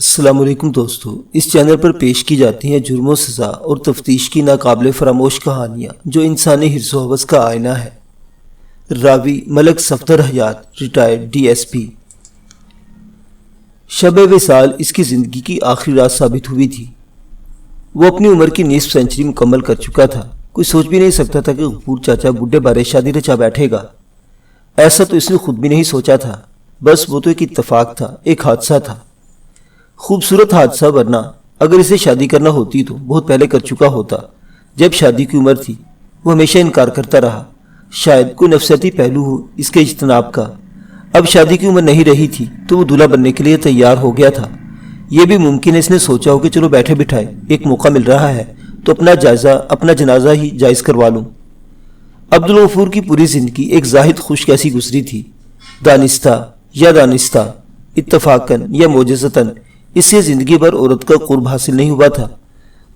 السلام علیکم دوستو، اس چینل پر پیش کی جاتی ہیں جرم و سزا اور تفتیش کی ناقابل فراموش کہانیاں جو انسانی حرص و حوث کا آئینہ ہے۔ راوی ملک صفدر حیات، ریٹائرڈ ڈی ایس پی۔ شب وصال اس کی زندگی کی آخری رات ثابت ہوئی تھی۔ وہ اپنی عمر کی نصف سینچری مکمل کر چکا تھا۔ کوئی سوچ بھی نہیں سکتا تھا کہ غفور چاچا بڈھے بارے شادی رچا بیٹھے گا۔ ایسا تو اس نے خود بھی نہیں سوچا تھا، بس وہ تو ایک اتفاق تھا، ایک حادثہ تھا، خوبصورت حادثہ، ورنہ اگر اسے شادی کرنا ہوتی تو بہت پہلے کر چکا ہوتا۔ جب شادی کی عمر تھی وہ ہمیشہ انکار کرتا رہا، شاید کوئی نفسیاتی پہلو ہو اس کے اجتناب کا۔ اب شادی کی عمر نہیں رہی تھی تو وہ دولہا بننے کے لیے تیار ہو گیا تھا۔ یہ بھی ممکن ہے اس نے سوچا ہو کہ چلو بیٹھے بٹھائے ایک موقع مل رہا ہے تو اپنا جنازہ ہی جائز کروا لوں۔ عبدالغفور کی پوری زندگی ایک زاہد خوش کیسی گزری تھی۔ دانستہ اتفاقاً یا معجزتاً اس سے زندگی بھر عورت کا قرب حاصل نہیں ہوا تھا۔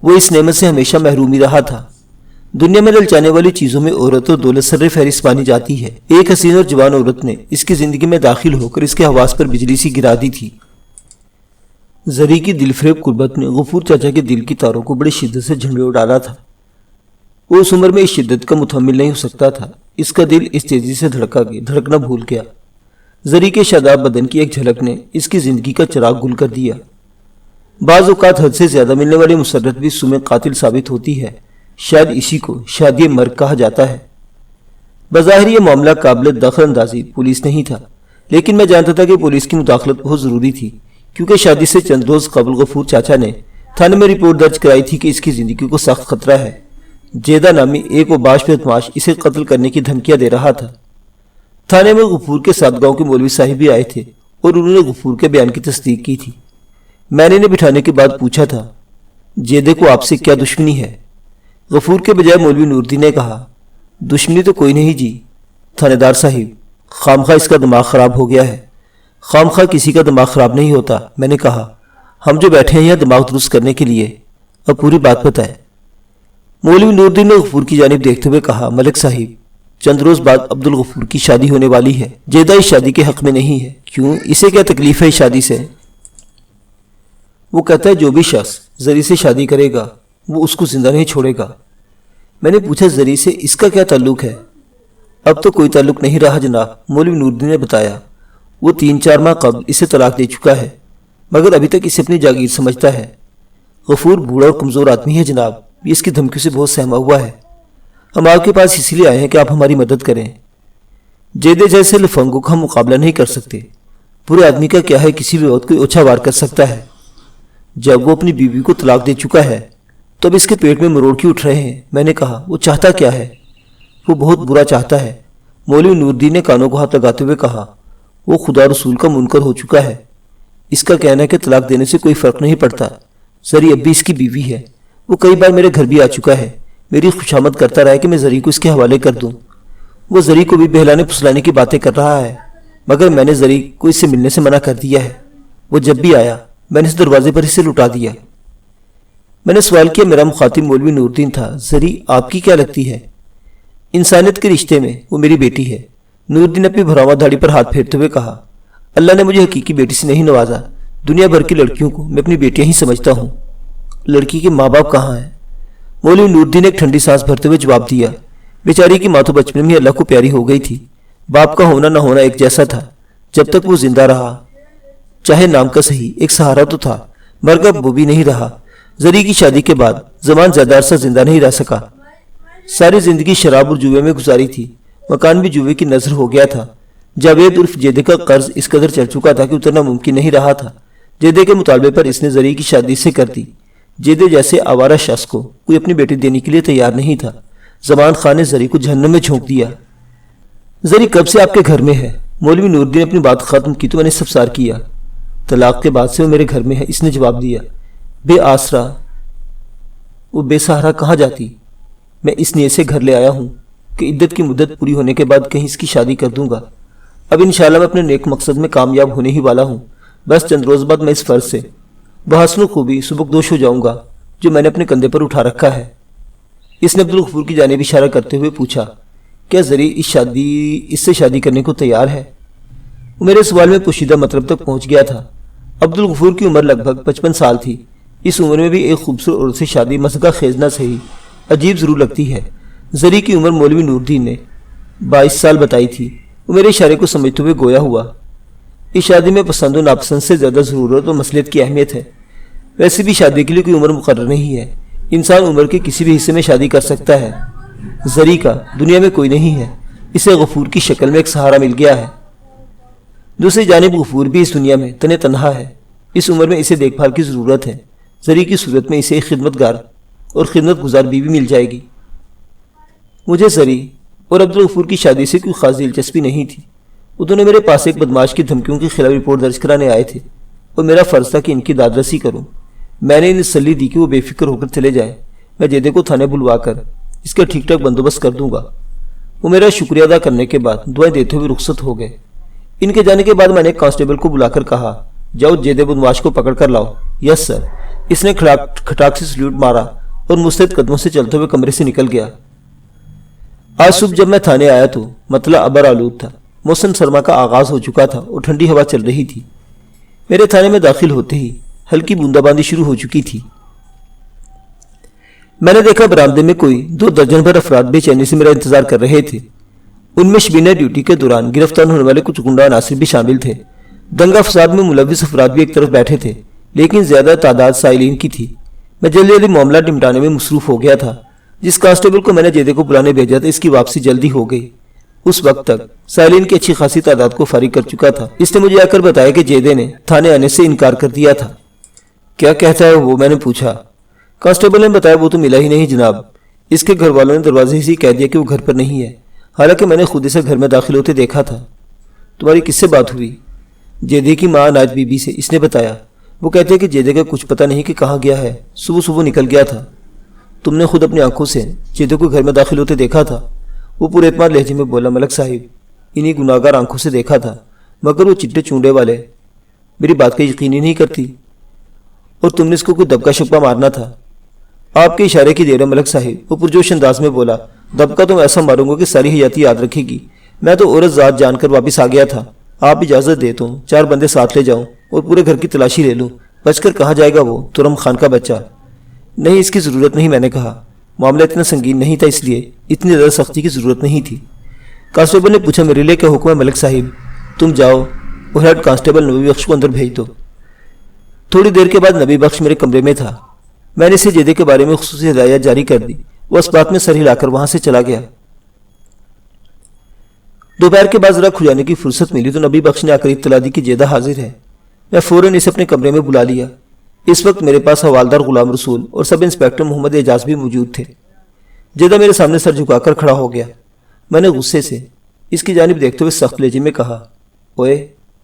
وہ اس نعمت سے ہمیشہ محروم ہی رہا تھا۔ دنیا میں للچانے والی چیزوں میں عورت اور دولت سر فہرست مانی جاتی ہے۔ ایک حسین اور جوان عورت نے اس کی زندگی میں داخل ہو کر اس کے حواس پر بجلی سی گرا دی تھی۔ زری کی دل فریب قربت نے غفور چاچا کے دل کی تاروں کو بڑی شدت سے جھنڈوڑ ڈالا تھا۔ وہ اس عمر میں اس شدت کا متحمل نہیں ہو سکتا تھا۔ اس کا دل اس تیزی سے دھڑکنا بھول گیا۔ زری کے شاداب بدن کی ایک جھلک نے اس کی زندگی کا چراغ گل کر دیا۔ بعض اوقات حد سے زیادہ ملنے والی مسرت بھی سم قاتل ثابت ہوتی ہے۔ شاید اسی کو شادی مرگ کہا جاتا ہے۔ بظاہر یہ معاملہ قابل دخل اندازی پولیس نہیں تھا، لیکن میں جانتا تھا کہ پولیس کی مداخلت بہت ضروری تھی، کیونکہ شادی سے چند روز قبل غفور چاچا نے تھانے میں رپورٹ درج کرائی تھی کہ اس کی زندگی کو سخت خطرہ ہے۔ جیدہ نامی ایک وباش بدماش اسے قتل کرنے کی دھمکیاں دے رہا تھا۔ تھانے میں غفور کے ساتھ گاؤں کے مولوی صاحب بھی آئے تھے اور انہوں نے غفور کے بیان کی تصدیق کی تھی۔ میں نے انہیں بٹھانے کے بعد پوچھا تھا، جیدے کو آپ سے کیا دشمنی ہے؟ غفور کے بجائے مولوی نوردین نے کہا، دشمنی تو کوئی نہیں جی تھانے دار صاحب، خامخواہ اس کا دماغ خراب ہو گیا ہے۔ خامخواہ کسی کا دماغ خراب نہیں ہوتا، میں نے کہا، ہم جو بیٹھے ہیں یہاں دماغ درست کرنے کے لیے، اب پوری بات بتائیں۔ مولوی نوردین نے غفور کی جانب دیکھتے ہوئے کہا، ملک صاحب، چند روز بعد عبدالغفور کی شادی ہونے والی ہے۔ جیدہ اس شادی کے حق میں نہیں ہے۔ کیوں؟ اسے کیا تکلیف ہے اس شادی سے؟ وہ کہتا ہے جو بھی شخص زری سے شادی کرے گا وہ اس کو زندہ نہیں چھوڑے گا۔ میں نے پوچھا، زری سے اس کا کیا تعلق ہے؟ اب تو کوئی تعلق نہیں رہا جناب، مولوی نوردین نے بتایا۔ وہ 3-4 ماہ قبل اسے طلاق دے چکا ہے، مگر ابھی تک اسے اپنی جاگیر سمجھتا ہے۔ غفور بوڑھا اور کمزور آدمی ہے جناب، یہ اس کی دھمکیوں سے بہت سہما ہوا ہے۔ ہم آپ کے پاس اسی لیے آئے ہیں کہ آپ ہماری مدد کریں۔ جیدے جیسے لفنگوں کا ہم مقابلہ نہیں کر سکتے۔ پورے آدمی کا کیا ہے کسی بھی وقت کوئی اوچھا وار کر سکتا ہے۔ جب وہ اپنی بیوی کو طلاق دے چکا ہے تو اب اس کے پیٹ میں مروڑ کیوں اٹھ رہے ہیں؟ میں نے کہا، وہ چاہتا کیا ہے؟ وہ بہت برا چاہتا ہے۔ مولوی نوردین نے کانوں کو ہاتھ لگاتے ہوئے کہا، وہ خدا رسول کا منکر ہو چکا ہے۔ اس کا کہنا ہے کہ طلاق دینے سے کوئی فرق نہیں پڑتا۔ زری اب بھی اس کی بیوی ہے۔ وہ کئی بار میرے گھر بھی آ چکا ہے، میری خوشامد کرتا رہا ہے کہ میں زری کو اس کے حوالے کر دوں۔ وہ زری کو بھی بہلانے پھسلانے کی باتیں کر رہا ہے، مگر میں نے زری کو اس سے ملنے سے منع کر دیا ہے۔ وہ جب بھی آیا میں نے اس دروازے پر اسے لٹا دیا۔ میں نے سوال کیا، میرا مخاطب مولوی نوردین تھا، زری آپ کی کیا لگتی ہے؟ انسانیت کے رشتے میں وہ میری بیٹی ہے۔ نوردین نے اپنی بھراواں داڑھی پر ہاتھ پھیرتے ہوئے کہا، اللہ نے مجھے حقیقی بیٹی سے نہیں نوازا۔ دنیا بھر کی لڑکیوں کو میں اپنی بیٹیاں ہی سمجھتا ہوں۔ لڑکی کے ماں باپ کہاں ہیں؟ مولوی نوردین نے ایک ٹھنڈی سانس بھرتے ہوئے جواب دیا، بیچاری کی ماں تو بچپن میں اللہ کو پیاری ہو گئی تھی۔ باپ کا ہونا نہ ہونا ایک جیسا تھا۔ جب تک وہ زندہ رہا، چاہے نام کا صحیح، ایک سہارا تو تھا، مگر اب وہ بھی نہیں رہا۔ زری کی شادی کے بعد زمان زیادہ عرصہ زندہ نہیں رہ سکا۔ ساری زندگی شراب اور جوئے میں گزاری تھی۔ مکان بھی جوئے کی نظر ہو گیا تھا۔ جاوید عرف جیدے کا قرض اس قدر چڑھ چکا تھا کہ اترنا ممکن نہیں رہا تھا۔ جیدے کے مطالبے پر اس نے زری کی شادی سے کر دی۔ جیدے جیسے آوارہ شخص کو کوئی اپنی بیٹی دینے کے لیے تیار نہیں تھا۔ زمان خان نے زری کو جہنم میں جھونک دیا۔ زری کب سے آپ کے گھر میں ہے؟ مولوی نوردین نے اپنی بات ختم کی تو میں نے استفسار کیا۔ طلاق کے بعد سے وہ میرے گھر میں ہے، اس نے جواب دیا۔ بے آسرا، وہ بے سہارا کہاں جاتی؟ میں اس نیت سے گھر لے آیا ہوں کہ عدت کی مدت پوری ہونے کے بعد کہیں اس کی شادی کر دوں گا۔ اب انشاءاللہ میں اپنے نیک مقصد میں کامیاب ہونے ہی والا ہوں۔ بس چند روز بعد میں اس فرض سے بحسن و خوبی سبکدوش ہو جاؤں گا جو میں نے اپنے کندھے پر اٹھا رکھا ہے۔ اس نے عبدالغفور کی جانب اشارہ کرتے ہوئے پوچھا، کیا زری اس سے شادی کرنے کو تیار ہے؟ وہ میرے سوال میں پوشیدہ مطلب تک پہنچ گیا تھا۔ عبدالغفور کی عمر لگ بھگ 55 سال تھی۔ اس عمر میں بھی ایک خوبصورت عورت سے شادی مسئلہ خیز نہ صحیح، عجیب ضرور لگتی ہے۔ زری کی عمر مولوی نور الدین نے 22 سال بتائی تھی۔ وہ میرے اشارے کو سمجھتے ہوئے گویا ہوا، اس شادی میں پسند و ناپسند سے زیادہ ضرورت و مصلحت کی اہمیت ہے۔ ویسے بھی شادی کے لیے کوئی عمر مقرر نہیں ہے، انسان عمر کے کسی بھی حصے میں شادی کر سکتا ہے۔ زری کا دنیا میں کوئی نہیں ہے، اسے غفور کی شکل میں ایک سہارا مل گیا ہے۔ دوسری جانب غفور بھی اس دنیا میں تنہا ہے، اس عمر میں اسے دیکھ بھال کی ضرورت ہے۔ زری کی صورت میں اسے ایک خدمتگار اور خدمت گزار بیوی مل جائے گی۔ مجھے زری اور عبدالغفور کی شادی سے کوئی خاص دلچسپی نہیں تھی۔ وہ دونوں میرے پاس ایک بدماش کی دھمکیوں کے خلاف رپورٹ درج کرانے آئے تھے اور میرا فرض تھا کہ ان کی دادرسی کروں۔ میں نے انہیں تسلی دی کہ وہ بے فکر ہو کر چلے جائیں، میں جیدے کو تھانے بلوا کر اس کا ٹھیک ٹھاک بندوبست کر دوں گا۔ وہ میرا شکریہ ادا کرنے کے بعد دعائیں دیتے ہوئے رخصت ہو گئے۔ ان کے جانے کے بعد میں نے ایک کانسٹیبل کو بلا کر کہا، جاؤ جیدے بدماش کو پکڑ کر لاؤ۔ یس سر۔ اس نے کھٹاک سے سلیوٹ مارا اور مستعد قدموں سے چلتے ہوئے کمرے سے نکل گیا۔ آج صبح جب میں تھانے آیا تو مطلع ابر آلود تھا، موسم سرما کا آغاز ہو چکا تھا اور ٹھنڈی ہوا چل رہی تھی۔ میرے تھانے میں داخل ہوتے ہی ہلکی بوندا باندی شروع ہو چکی تھی۔ میں نے دیکھا برآمدے میں کوئی 2 درجن بھر افراد بے چینی سے میرا انتظار کر رہے تھے۔ ان میں شبینہ ڈیوٹی کے دوران گرفتار ہونے والے کچھ گنڈا عناصر بھی شامل تھے۔ دنگا فساد میں ملوث افراد بھی ایک طرف بیٹھے تھے، لیکن زیادہ تعداد سائلین کی تھی۔ میں جلدی معاملہ نمٹانے میں مصروف ہو گیا تھا۔ جس کانسٹیبل کو میں نے جیدے کو بلانے بھیجا تھا، اس کی واپسی جلدی ہو گئی۔ اس وقت تک سائلین کی اچھی خاصی تعداد کو فارغ کر چکا تھا۔ اس نے مجھے آ کر بتایا کہ جیدے نے تھانے آنے سے انکار کر دیا تھا۔ کیا کہتا ہے وہ؟ میں نے پوچھا۔ کانسٹیبل نے بتایا، وہ تو ملا ہی نہیں جناب، اس کے گھر والوں نے دروازے سے ہی کہہ دیا کہ وہ گھر پر نہیں ہے، حالانکہ میں نے خود اسے گھر میں داخل ہوتے دیکھا تھا۔ تمہاری کس سے بات ہوئی؟ جیدے کی ماں عنایت بی بی سے، اس نے بتایا۔ وہ کہتے ہیں کہ جیدے کا کچھ پتہ نہیں کہ کہاں گیا ہے، صبح نکل گیا تھا۔ تم نے خود اپنی آنکھوں سے جیدے کو گھر میں داخل ہوتے دیکھا تھا؟ وہ پورے اعتماد لہجے میں بولا، ملک صاحب انہی گناہگار آنکھوں سے دیکھا تھا، مگر وہ چٹے چونڈے والے میری بات کا یقین ہی نہیں کرتی، اور تم نے اس کو کوئی دبکا شبکا مارنا تھا۔ آپ کے اشارے کی دیر ہے ملک صاحب، وہ پرجوش انداز میں بولا، دبکا تو میں ایسا ماروں گا کہ ساری حیاتی یاد رکھے گی۔ میں تو عورت ذات جان کر واپس آ گیا تھا۔ آپ اجازت دے تو 4 بندے ساتھ لے جاؤں اور پورے گھر کی تلاشی لے لوں، بچ کر کہاں جائے گا وہ ترم خان کا بچہ؟ نہیں، اس کی ضرورت نہیں، میں نے کہا۔ معاملہ اتنا سنگین نہیں تھا، اس لیے اتنی زیادہ سختی کی ضرورت نہیں تھی۔ کانسٹیبل نے پوچھا، میرے لیے کیا حکم ہے ملک صاحب؟ تم جاؤ اور ہیڈ کانسٹیبل نبی بخش کو اندر بھیج دو۔ تھوڑی دیر کے بعد نبی بخش میرے کمرے میں تھا۔ میں نے اسے جیدے کے بارے میں خصوصی ہدایات جاری کر دی۔ وہ اس بات میں سر ہلا کر وہاں سے چلا گیا۔ دوپہر کے بعد ذرا کھجانے کی فرصت ملی تو نبی بخش نے آ کر اطلاع دی کہ جیدہ حاضر ہے۔ میں فوراً اسے اپنے کمرے میں بلا لیا۔ اس وقت میرے پاس حوالدار غلام رسول اور سب انسپیکٹر محمد اعجاز بھی موجود تھے۔ جیدہ میرے سامنے سر جھکا کر کھڑا ہو گیا۔ میں نے غصے سے اس کی جانب دیکھتے ہوئے سخت لہجے میں کہا، اوئے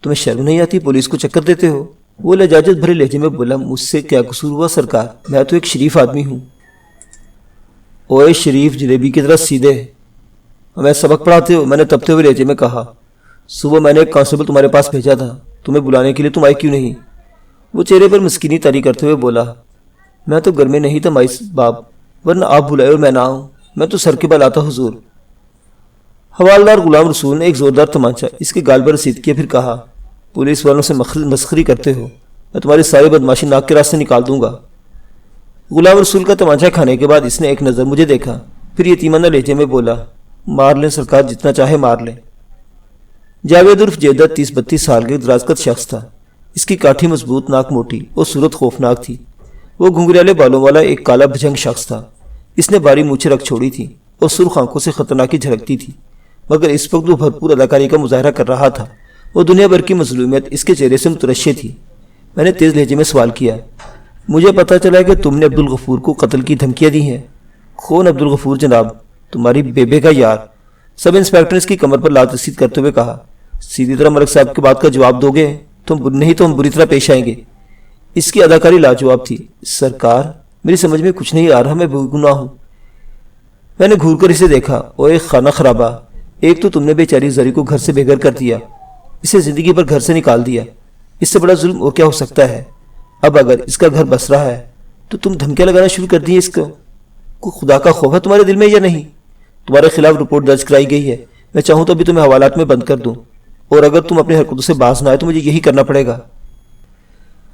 تمہیں شرم نہیں آتی؟ پولیس کو چکر دیتے ہو؟ وہ لجاجت بھرے لہجے میں بولا، مجھ سے کیا قصور ہوا سرکار، میں تو ایک شریف آدمی ہوں۔ اوئے شریف جلیبی کی طرح سیدھے، ہمیں سبق پڑھاتے ہو؟ میں نے تپتے ہوئے لہجے میں کہا۔ صبح میں نے ایک کانسٹیبل تمہارے پاس بھیجا تھا، تمہیں بلانے کے لیے، تم آئی کیوں نہیں؟ وہ چہرے پر مسکینی طاری کرتے ہوئے بولا، میں تو گھر میں نہیں تھا مائس باب، ورنہ آپ بلائے اور میں نہ آؤں، میں تو سر کے بل آتا حضور۔ حوالدار غلام رسول نے ایک زوردار تمانچہ اس کے گال پر رسید کیا، پھر کہا، پولیس والوں سے مسخری کرتے ہو، میں تمہاری ساری بدماشی ناک کے راستے نکال دوں گا۔ غلام رسول کا تمانچہ کھانے کے بعد اس نے ایک نظر مجھے دیکھا، پھر یتیمانہ لہجے میں بولا، مار لیں سرکار، جتنا چاہے مار لیں۔ جاوید عرف جیدہ 30-32 سال کے دراز قد شخص تھا۔ اس کی کاٹھی مضبوط، ناک موٹی اور صورت خوفناک تھی۔ وہ گھنگریالے بالوں والا ایک کالا بھجنگ شخص تھا۔ اس نے باری مونچھیں رکھ چھوڑی تھی اور سرخ آنکھوں سے خطرناکی جھلکتی تھی، مگر اس وقت وہ بھرپور اداکاری کا مظاہرہ کر رہا تھا۔ وہ دنیا بھر کی مظلومیت اس کے چہرے سے مترشح تھی۔ میں نے تیز لہجے میں سوال کیا، مجھے پتہ چلا کہ تم نے عبدالغفور کو قتل کی دھمکیاں دی ہیں۔ کون عبدالغفور جناب؟ تمہاری بیبے کا یار۔ سب انسپیکٹر نے اس کی کمر پر لات رسید کرتے ہوئے کہا، سیدھی طرح ملک صاحب کی بات کا جواب دو گے؟ نہیں تو ہم بری طرح پیش آئیں گے۔ اس کی اداکاری لاجواب تھی۔ سرکار میری سمجھ میں کچھ نہیں آ رہا، میں بے گناہ ہوں۔ میں نے گھور کر اسے دیکھا۔ اوے خانہ خرابہ، ایک تو تم نے بیچاری زری کو گھر سے بے گھر کر دیا، اسے زندگی پر گھر سے نکال دیا، اس سے بڑا ظلم اور کیا ہو سکتا ہے؟ اب اگر اس کا گھر بس رہا ہے تو تم دھمکیاں لگانا شروع کر دی اس کو۔ کوئی خدا کا خوف ہے تمہارے دل میں یا نہیں؟ تمہارے خلاف رپورٹ درج کرائی گئی ہے، میں چاہوں تو ابھی تمہیں حوالات میں بند کر دوں، اور اگر تم اپنی حرکتوں سے باز نہ آئے تو مجھے یہی کرنا پڑے گا۔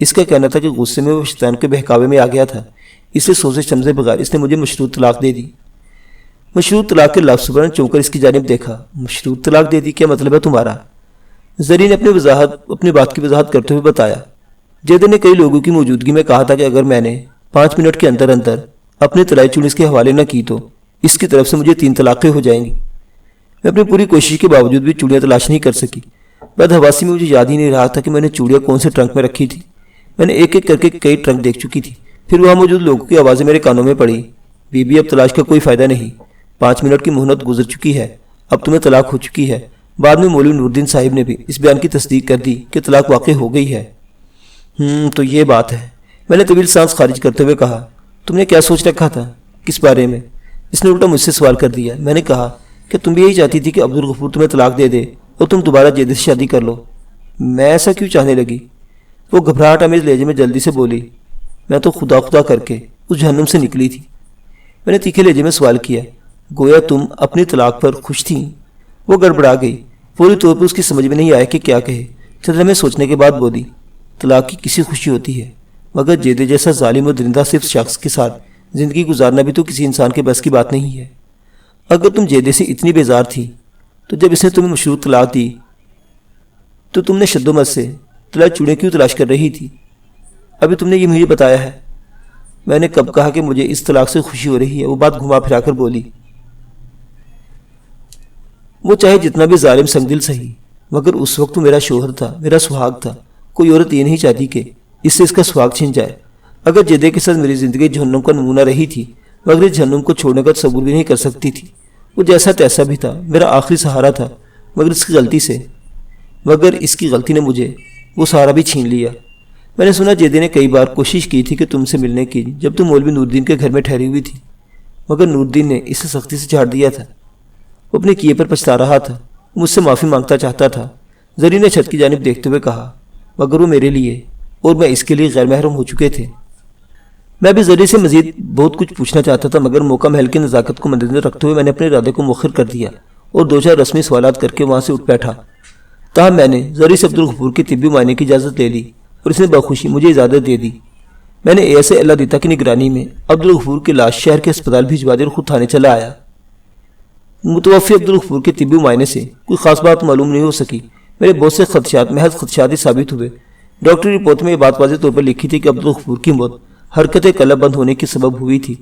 اس کا کہنا تھا کہ غصے میں وہ شیطان کے بہکاوے میں آ گیا تھا، اس لیے سوچے سمجھے بغیر اس نے مجھے مشروط طلاق دے دی۔ مشروط طلاق کے لفظ پر چونک کر اس کی جانب دیکھا۔ مشروط طلاق دے دی، کیا مطلب ہے تمہارا؟ زری نے اپنی بات کی وضاحت کرتے ہوئے بتایا۔ جیدے نے کئی لوگوں کی موجودگی میں کہا تھا کہ اگر میں نے 5 منٹ کے اندر اپنی طلائی چوڑی اس کے حوالے نہ کی تو اس کی طرف سے مجھے 3 طلاقیں ہو جائیں گی۔ میں اپنی پوری کوشش کے باوجود بھی چوڑیاں تلاش نہیں کر سکی۔ بدحواسی میں مجھے یاد ہی نہیں رہا تھا کہ میں نے چوڑیاں کون سے ٹرنک میں رکھی تھی۔ میں نے ایک ایک کر کے کئی ٹرنک دیکھ چکی تھی۔ پھر وہاں موجود لوگوں کی آوازیں میرے کانوں میں پڑی۔ بی بی اب تلاش کا کوئی فائدہ نہیں، 5 منٹ کی مہلت گزر چکی ہے، اب تمہیں طلاق ہو چکی ہے۔ بعد میں مولوی نوردین صاحب نے بھی اس بیان کی تصدیق کر دی کہ طلاق واقع ہو گئی ہے۔ تو یہ بات ہے، میں نے طویل سانس خارج کرتے ہوئے کہا۔ تم نے کیا سوچ رکھا تھا؟ کس بارے میں؟ اس نے الٹا مجھ سے سوال کر دیا۔ میں نے کہا کہ تم بھی یہی چاہتی تھی کہ عبدالغفور تمہیں طلاق دے دے اور تم دوبارہ جیدے سے شادی کر لو۔ میں ایسا کیوں چاہنے لگی؟ وہ گھبراہٹ آمیز لہجے میں جلدی سے بولی۔ میں تو خدا خدا کر کے اس جہنم سے نکلی تھی۔ میں نے تیکھے لہجے میں سوال کیا، گویا تم اپنی طلاق پر خوش تھیں؟ وہ گڑبڑا گئی، پوری طور پر اس کی سمجھ میں نہیں آیا کہ کیا کہے۔ چند لمحے سوچنے کے بعد بولی، طلاق کی کسی خوشی ہوتی ہے، مگر جیدے جیسا ظالم اور درندہ صرف شخص کے ساتھ زندگی گزارنا بھی تو کسی انسان کے بس کی بات نہیں ہے۔ اگر تم جیدے سے اتنی بیزار تھی تو جب اس نے تمہیں مشروط طلاق دی تو تم نے شد و مت سے طلائی چوڑیاں کیوں تلاش کر رہی تھی؟ ابھی تم نے یہ مجھے بتایا ہے۔ میں نے کب کہا کہ مجھے اس طلاق سے خوشی ہو رہی ہے؟ وہ بات گھما پھرا کر بولی۔ وہ چاہے جتنا بھی ظالم سنگ دل سہی، مگر اس وقت تو میرا شوہر تھا، میرا سہاگ تھا۔ کوئی عورت یہ نہیں چاہتی کہ اس سے اس کا سہاگ چھن جائے۔ اگر جیدے کے ساتھ میری زندگی جہنم کا نمونہ رہی تھی، مگر اس جہنم کو چھوڑنے کا تصور بھی نہیں کر سکتی تھی۔ وہ جیسا تیسا بھی تھا، میرا آخری سہارا تھا، مگر اس کی غلطی نے مجھے وہ سہارا بھی چھین لیا۔ میں نے سنا جیدے نے کئی بار کوشش کی تھی کہ تم سے ملنے کی، جب تم مولوی نوردین کے گھر میں ٹھہری ہوئی تھی، مگر نوردین نے اسے سختی سے جھاڑ دیا تھا۔ وہ اپنے کیے پر پچھتا رہا تھا، مجھ سے معافی مانگتا چاہتا تھا۔ زری نے چھت کی جانب دیکھتے ہوئے کہا، مگر وہ میرے لیے اور میں اس کے لیے غیر محرم ہو چکے تھے۔ میں بھی زری سے مزید بہت کچھ پوچھنا چاہتا تھا، مگر موقع محل کی نزاکت کو مدنظر رکھتے ہوئے میں نے اپنے ارادے کو مؤخر کر دیا اور 2-4 رسمی سوالات کر کے وہاں سے اٹھ بیٹھا۔ تاہم میں نے زری سے عبدالغفور کے طبی معائنے کی اجازت لے لی اور اس نے بخوشی مجھے اجازت دے دی۔ میں نے ایسے اللہ دیتا کی نگرانی میں عبدالغفور کی لاش شہر کے اسپتال بھجوا دی اور خود تھانے چلا آیا۔ متوفی عبدالغفور کے طبی معائنے سے کوئی خاص بات معلوم نہیں ہو سکی۔ میرے بہت سے خدشات محض خدشات ہی ثابت ہوئے۔ ڈاکٹری رپورٹ میں یہ بات واضح طور پر لکھی تھی کہ عبدالغفور کی موت حرکت قلب بند ہونے کی سبب ہوئی تھی۔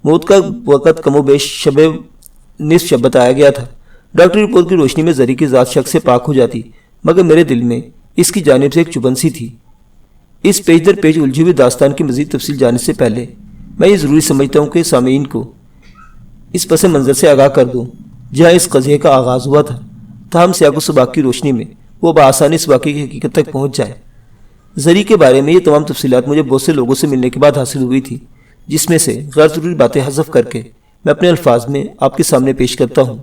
موت کا وقت کم و بیش نصف شب بتایا گیا تھا۔ ڈاکٹری رپورٹ کی روشنی میں زری کی ذات شک سے پاک ہو جاتی، مگر میرے دل میں اس کی جانب سے ایک چبھن سی تھی۔ اس پیج در پیج الجھی ہوئی داستان کی مزید تفصیل جاننے سے پہلے میں یہ ضروری سمجھتا ہوں کہ سامعین کو اس پس منظر سے آگاہ کر دوں جہاں اس قضیے کا آغاز ہوا تھا، تاہم سیاق و سباق کی روشنی میں وہ بآسانی اس واقعے کی حقیقت تک پہنچ جائے۔ زری کے بارے میں یہ تمام تفصیلات مجھے بہت سے لوگوں سے ملنے کے بعد حاصل ہوئی تھی، جس میں سے غیر ضروری باتیں حذف کر کے میں اپنے الفاظ میں آپ کے سامنے پیش کرتا ہوں۔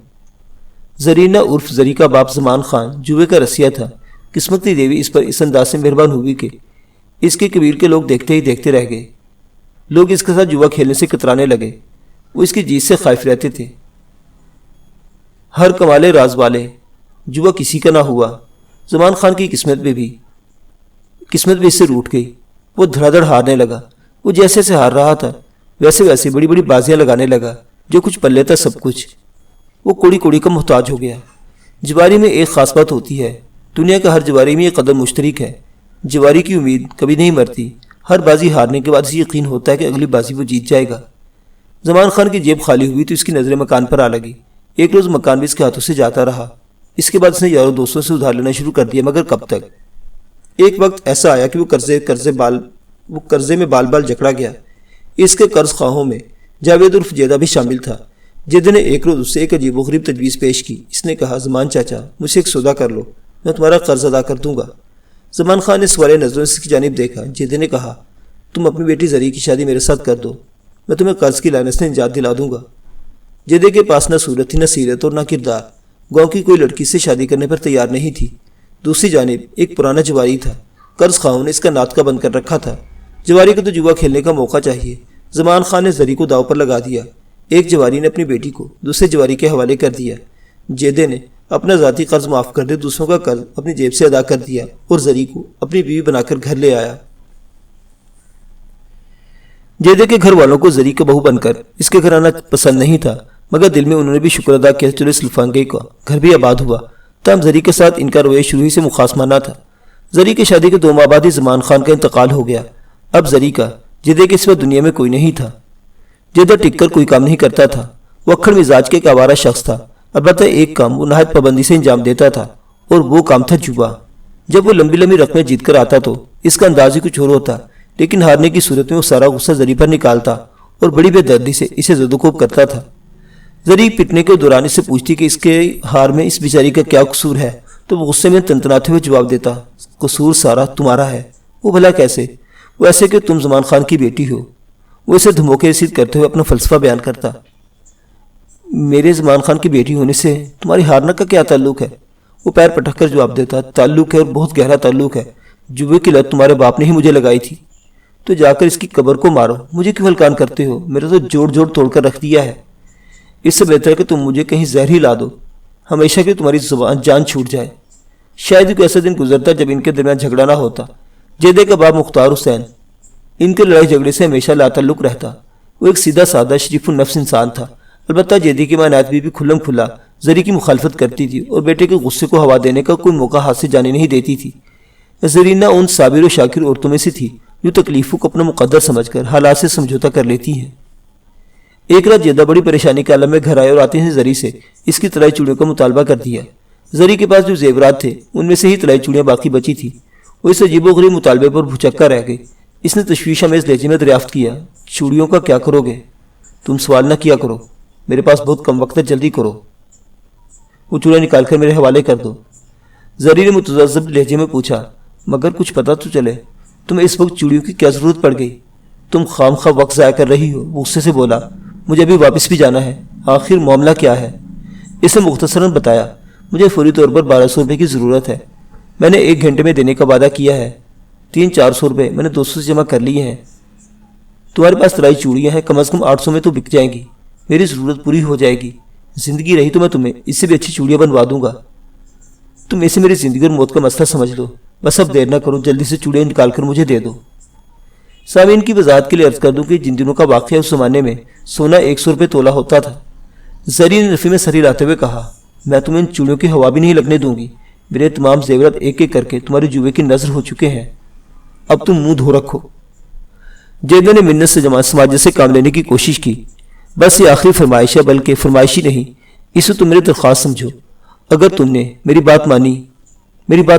زرینہ عرف زری کا باپ زمان خان جوئے کا رسیہ تھا۔ قسمت کی دیوی اس پر اس انداز سے مہربان ہوئی کہ اس کے کبیر کے لوگ دیکھتے ہی دیکھتے رہ گئے۔ لوگ اس کے ساتھ جوا کھیلنے سے کترانے لگے۔ وہ اس کی جیت سے خائف رہتے تھے۔ ہر کمالے راز والے، جوا کسی کا نہ ہوا۔ زمان خان کی قسمت بھی اس سے روٹ گئی۔ وہ دھڑا دھڑ ہارنے لگا۔ وہ جیسے ہار رہا تھا ویسے بڑی بڑی بازیاں لگانے لگا۔ جو کچھ پلے تھا سب کچھ وہ کوڑی کوڑی کا محتاج ہو گیا۔ جواری میں ایک خاص بات ہوتی ہے، دنیا کا ہر جواری میں یہ قدر مشترک ہے، جواری کی امید کبھی نہیں مرتی۔ ہر بازی ہارنے کے بعد اسے یقین ہوتا ہے کہ اگلی بازی وہ جیت جائے گا۔ زمان خان کی جیب خالی ہوئی تو اس کی نظریں مکان پر آ لگی۔ ایک روز مکان بھی اس کے ہاتھوں سے جاتا رہا۔ اس کے بعد اس نے یاروں دوستوں سے ادھار لینا شروع کر دیا، مگر کب تک؟ ایک وقت ایسا آیا کہ وہ قرضے میں بال جکڑا گیا۔ اس کے قرض خواہوں میں جاوید عرف جیدہ بھی شامل تھا۔ جیدہ نے ایک روز اس سے ایک عجیب و غریب تجویز پیش کی۔ اس نے کہا، زمان چاچا، مجھ سے ایک سودا کر لو، میں تمہارا قرض ادا کر دوں گا۔ زمان خان نے سوالے نظروں سے اس کی جانب دیکھا۔ جیدہ نے کہا، تم اپنی بیٹی زری کی شادی میرے ساتھ کر دو، میں تمہیں قرض کی لعنت سے نجات دلا دوں گا۔ جیدہ کے پاس نہ صورت تھی، نہ سیرت اور نہ کردار۔ گاؤں کی کوئی لڑکی سے شادی کرنے پر تیار نہیں تھی۔ دوسری جانب ایک پرانا جواری تھا۔ قرض خواہوں نے اس کا ناطقہ بند کر رکھا تھا۔ جواری کو تو جوا کھیلنے کا موقع چاہیے۔ زمان خان نے زری کو داؤ پر لگا دیا۔ ایک جواری نے اپنی بیٹی کو دوسرے جواری کے حوالے کر دیا۔ جیدے نے اپنا ذاتی قرض معاف کر دے دوسروں کا قرض اپنی جیب سے ادا کر دیا اور زری کو اپنی بیوی بنا کر گھر لے آیا۔ جیدے کے گھر والوں کو زری کا بہو بن کر اس کے گھر آنا پسند نہیں تھا، مگر دل میں انہوں نے بھی شکر ادا کیا چلو اس لفانگے کا گھر بھی آباد ہوا۔ تاہم زری کے ساتھ ان کا رویہ شروع ہی سے مخاصمانہ تھا۔ زری کی شادی کے 2 ماہ بعد ہی زمان خان کا انتقال ہو گیا۔ اب زری کا جیدے کے سوا دنیا میں کوئی نہیں تھا۔ جیدہ ٹک کر کوئی کام نہیں کرتا تھا، وہ اکھڑ مزاج کے ایک آوارہ شخص تھا۔ البتہ ایک کام وہ نہایت پابندی سے انجام دیتا تھا، اور وہ کام تھا جوا۔ جب وہ لمبی لمبی رقمیں جیت کر آتا تو اس کا انداز ہی کچھ اور ہوتا، لیکن ہارنے کی صورت میں وہ سارا غصہ زری پر نکالتا اور بڑی بے دردی سے اسے زد و کوب کرتا تھا۔ زری پٹنے کے دوران اس سے پوچھتی کہ اس کے ہار میں اس بیچاری کا کیا قصور ہے، تو وہ غصے میں تنتناتے ہوئے جواب دیتا، قصور سارا تمہارا ہے۔ وہ بھلا کیسے؟ وہ ایسے کہ تم زمان خان کی بیٹی ہو۔ وہ اسے دھموکے رسید کرتے ہوئے اپنا فلسفہ بیان کرتا۔ میرے زمان خان کی بیٹی ہونے سے تمہاری ہارنا کا کیا تعلق ہے؟ وہ پیر پٹک کر جواب دیتا، تعلق ہے اور بہت گہرا تعلق ہے۔ جوے کی لت تمہارے باپ نے ہی مجھے لگائی تھی۔ تو جا کر اس کی قبر کو مارو، مجھے کیوں ہلکان کرتے ہو؟ میرا تو جوڑ جوڑ توڑ کر رکھ دیا ہے۔ اس سے بہتر ہے کہ تم مجھے کہیں زہر ہی لا دو، ہمیشہ کی تمہاری جان چھوٹ جائے۔ شاید ہی کوئی ایسا دن گزرتا جب ان کے درمیان جھگڑا نہ ہوتا۔ جیدے کا باپ مختار حسین ان کے لڑائی جھگڑے سے ہمیشہ لا تعلق رہتا۔ وہ ایک سیدھا سادہ شریف النفس انسان تھا۔ البتہ جیدے کی ماں عنایت بی بی کھلم کھلا زری کی مخالفت کرتی تھی اور بیٹے کے غصے کو ہوا دینے کا کوئی موقع ہاتھ سے جانے نہیں دیتی تھی۔ زرینہ ان صابر و شاکر عورتوں میں سے تھی جو تکلیفوں کو اپنا مقدر سمجھ کر حالات سے سمجھوتا کر لیتی ہیں۔ ایک رات جیدہ بڑی پریشانی کے عالم میں گھر آئے اور آتے ہیں زری سے اس کی طلائی چوڑیوں کا مطالبہ کر دیا۔ زری کے پاس جو زیورات تھے ان میں سے ہی طلائی چوڑیاں باقی بچی تھی۔ وہ اس عجیب و غریب مطالبے پر بھچکا رہ گئی۔ اس نے تشویش آمیز لہجے میں دریافت کیا، چوڑیوں کا کیا کرو گے؟ تم سوال نہ کیا کرو، میرے پاس بہت کم وقت ہے، جلدی کرو، وہ چوڑیاں نکال کر میرے حوالے کر دو۔ زری نے متذبذب لہجے میں پوچھا، مگر کچھ پتہ تو چلے، تمہیں اس وقت چوڑیوں کی کیا ضرورت پڑ گئی؟ تم خام خواہ وقت ضائع کر رہی ہو۔ غصے سے بولا، مجھے ابھی واپس بھی جانا ہے، آخر معاملہ کیا ہے؟ اس نے مختصراً بتایا، مجھے فوری طور پر 1200 روپے کی ضرورت ہے، میں نے 1 گھنٹے میں دینے کا وعدہ کیا ہے، 300-400 روپے میں نے دوستوں سے جمع کر لیے ہیں۔ تمہارے پاس طلائی چوڑیاں ہیں، کم از کم 800 میں تو بک جائیں گی، میری ضرورت پوری ہو جائے گی۔ زندگی رہی تو میں تمہیں اس سے بھی اچھی چوڑیاں بنوا دوں گا۔ تم اسے میری زندگی اور موت کا مسئلہ سمجھ لو، بس اب دیر نہ کرو، جلدی سے چوڑیاں نکال کر مجھے دے دو۔ سامعین کی وضاحت کے لیے عرض کر دوں کہ جن دنوں کا واقعہ اس زمانے میں سونا 100 روپے تولا ہوتا تھا۔ زری نے نفی میں سر ہلاتے ہوئے کہا، میں تمہیں ان چوڑیوں کی ہوا بھی نہیں لگنے دوں گی، میرے تمام زیورات ایک ایک کر کے تمہاری جوے کی نظر ہو چکے ہیں، اب تم منہ دھو رکھو۔ جیدہ نے منت سے سماجت سے کام لینے کی کوشش کی، بس یہ آخری فرمائش ہے، بلکہ فرمائش ہی نہیں، اسے تم میری درخواست سمجھو، اگر تم نے میری بات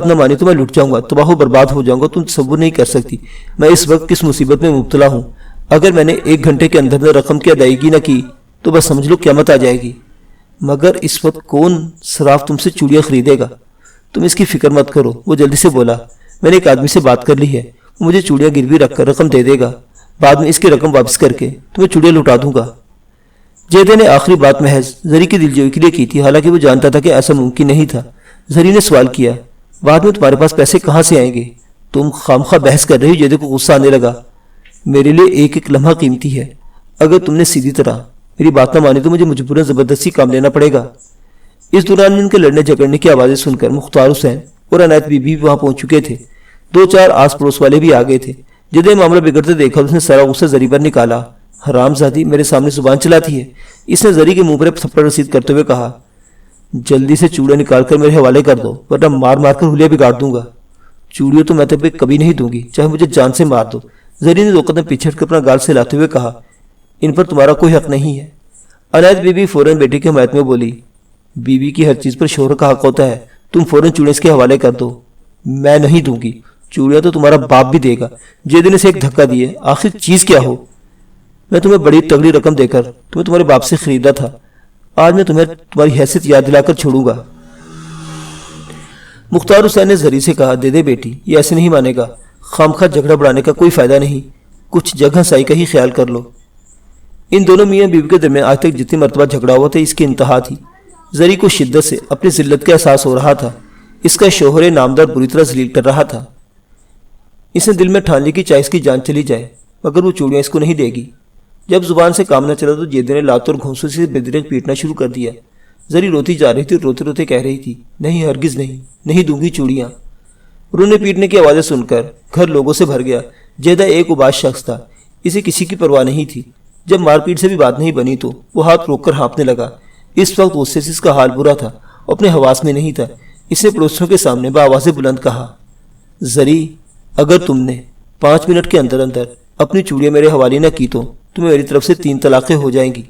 نہ مانی تو میں لٹ جاؤں گا، تباہ و برباد ہو جاؤں گا، تم تصور نہیں کر سکتی میں اس وقت کس مصیبت میں مبتلا ہوں۔ اگر میں نے 1 گھنٹے کے اندر رقم کی ادائیگی نہ کی تو بس سمجھ لو قیامت آ جائے گی، مگر اس وقت کون صراف تم سے چوڑیاں خریدے گا؟ تم اس کی فکر مت کرو، وہ جلدی سے بولا، میں نے ایک آدمی سے بات کر لی ہے، وہ مجھے چوڑیاں گروی رکھ کر رقم دے دے گا، بعد میں اس کی رقم واپس کر کے تمہیں چوڑیاں لوٹا دوں گا۔ جیدے نے آخری بات محض زری کی دلجوئی کے لیے کی تھی، حالانکہ وہ جانتا تھا کہ ایسا ممکن نہیں تھا۔ زری نے سوال کیا، بعد میں تمہارے پاس پیسے کہاں سے آئیں گے؟ تم خامخواہ بحث کر رہی ہو۔ جیدے کو غصہ آنے لگا، میرے لیے ایک ایک لمحہ قیمتی ہے، اگر تم نے سیدھی طرح میری بات نہ مانی تو مجھے مجبوراً زبردستی کام لینا پڑے گا۔ اس دوران ان کے لڑنے جھگڑنے کی آوازیں سن کر مختار حسین اور عنایت بی بی وہاں پہنچ چکے تھے، 2-4 آس پڑوس والے بھی آ گئے تھے۔ جیدے معاملہ بگڑتے دیکھا اس نے سارا غصہ زری پر نکالا، حرام زادی میرے سامنے زبان چلاتی ہے، اس نے زری کے منہ پر تھپڑ رسید کرتے ہوئے کہا، جلدی سے چوڑیاں نکال کر میرے حوالے کر دو ورنہ مار مار کر حلیہ بگاڑ دوں گا۔ چوڑیوں تو میں تمہیں کبھی نہیں دوں گی، چاہے مجھے جان سے مار دو۔ زری نے 2 قدم پیچھے ہٹ کر اپنا گال سے لاتے ہوئے کہا، ان پر تمہارا کوئی حق نہیں ہے۔ عنایت بی بی فوراً بیٹی کی حمایت میں بولی، بیوی کی ہر چیز پر شوہر کا حق ہوتا ہے، تم فوراً چوڑیاں اس کے حوالے کر دو۔ میں نہیں دوں گی، چوڑیاں تو تمہارا باپ بھی دے گا۔ جیدے نے اسے ایک دھکا دیے، آخر چیز کیا ہو؟ میں تمہیں بڑی تگڑی رقم دے کر تمہیں تمہارے باپ سے خریدا تھا، آج میں تمہیں تمہاری حیثیت یاد دلا کر چھوڑوں گا۔ مختار حسین نے زری سے کہا، دے دے بیٹی، یہ ایسے نہیں مانے گا، خامخواہ جھگڑا بڑھانے کا کوئی فائدہ نہیں، کچھ جگہ سائی کا ہی خیال کر لو۔ ان دونوں میاں بیوی کے درمیان آج تک جتنی مرتبہ جھگڑا ہوا تھا اس کی انتہا تھی۔ زری کو شدت سے اپنی ذلت کا احساس ہو رہا تھا، اس کا شوہر نامدار بری طرح ذلیل کر رہا تھا۔ اس نے دل میں ٹھان لی کہ چاہے اس کی جان چلی جائے مگر وہ چوڑیاں اس کو نہیں دے گی۔ جب زبان سے کام نہ چلا تو جیدے نے لات اور گھونسوں سے بے-دریغ پیٹنا شروع کر دیا۔ زری روتی جا رہی تھی، روتے روتے کہہ رہی تھی، نہیں ہرگز نہیں، نہیں دوں گی چوڑیاں۔ رونے پیٹنے کی آوازیں سن کر گھر لوگوں سے بھر گیا۔ جیدہ ایک اباس شخص تھا، اسے کسی کی پرواہ نہیں تھی۔ جب مار پیٹ سے بھی بات نہیں بنی تو وہ ہاتھ روک کر ہانپنے لگا۔ اس وقت غصے سے اس کا حال برا تھا، اپنے حواس میں نہیں تھا۔ اس نے پڑوسیوں کے سامنے بآواز بلند کہا، زری، اگر تم نے 5 منٹ کے اندر اندر اپنی چوڑیاں میرے حوالے نہ کی تو تمہیں میری طرف سے 3 طلاقیں ہو جائیں گی۔